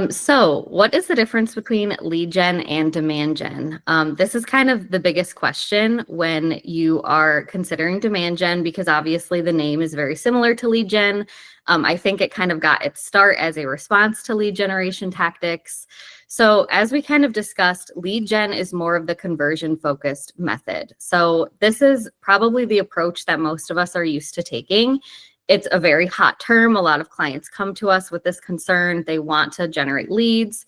So what is the difference between lead gen and demand gen? This is kind of the biggest question when you are considering demand gen, because obviously the name is very similar to lead gen. I think it kind of got its start as a response to lead generation tactics. So as we kind of discussed, lead gen is more of the conversion focused method. So this is probably the approach that most of us are used to taking. It's a very hot term. A lot of clients come to us with this concern. They want to generate leads.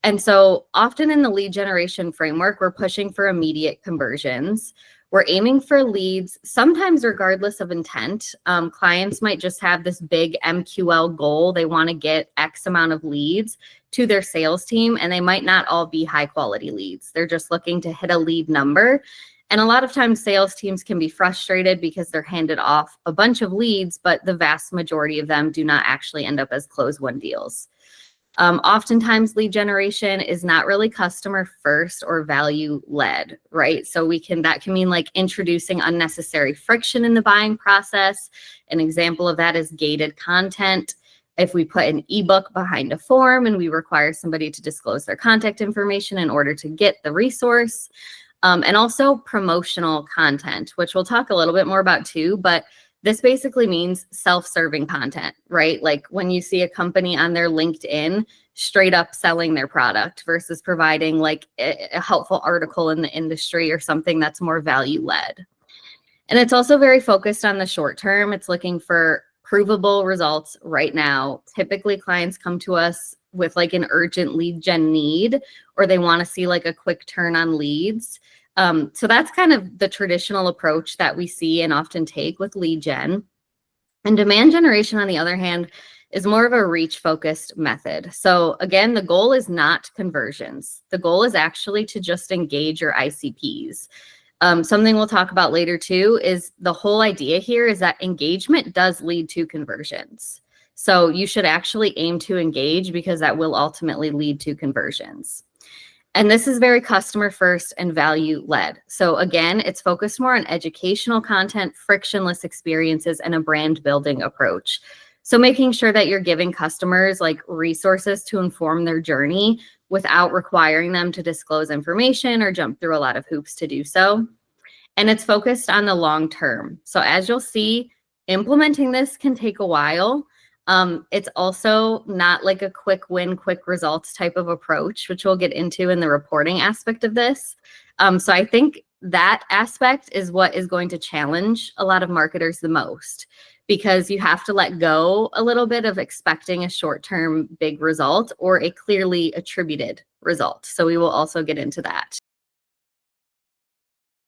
And so often in the lead generation framework, we're pushing for immediate conversions. We're aiming for leads, sometimes regardless of intent. Clients might just have this big MQL goal. They want to get X amount of leads to their sales team, and they might not all be high quality leads. They're just looking to hit a lead number. And a lot of times sales teams can be frustrated because they're handed off a bunch of leads, but the vast majority of them do not actually end up as close won deals. Oftentimes lead generation is not really customer first or value led, right? So that can mean like introducing unnecessary friction in the buying process. An example of that is gated content. If we put an ebook behind a form and we require somebody to disclose their contact information in order to get the resource. And also promotional content, which we'll talk a little bit more about too, but this basically means self-serving content, right? Like when you see a company on their LinkedIn straight up selling their product versus providing like a helpful article in the industry or something that's more value-led. And it's also very focused on the short term. It's looking for provable results right now. Typically, clients come to us with like an urgent lead gen need, or they want to see like a quick turn on leads. So that's kind of the traditional approach that we see and often take with lead gen. And demand generation, on the other hand, is more of a reach focused method. So again, the goal is not conversions. The goal is actually to just engage your ICPs. Something we'll talk about later too is the whole idea here is that engagement does lead to conversions. So you should actually aim to engage because that will ultimately lead to conversions. And this is very customer first and value led. So again, it's focused more on educational content, frictionless experiences, and a brand building approach. So making sure that you're giving customers like resources to inform their journey without requiring them to disclose information or jump through a lot of hoops to do so. And it's focused on the long term. So as you'll see, implementing this can take a while. It's also not like a quick win, quick results type of approach, which we'll get into in the reporting aspect of this. So I think that aspect is what is going to challenge a lot of marketers the most, because you have to let go a little bit of expecting a short-term big result or a clearly attributed result. So we will also get into that.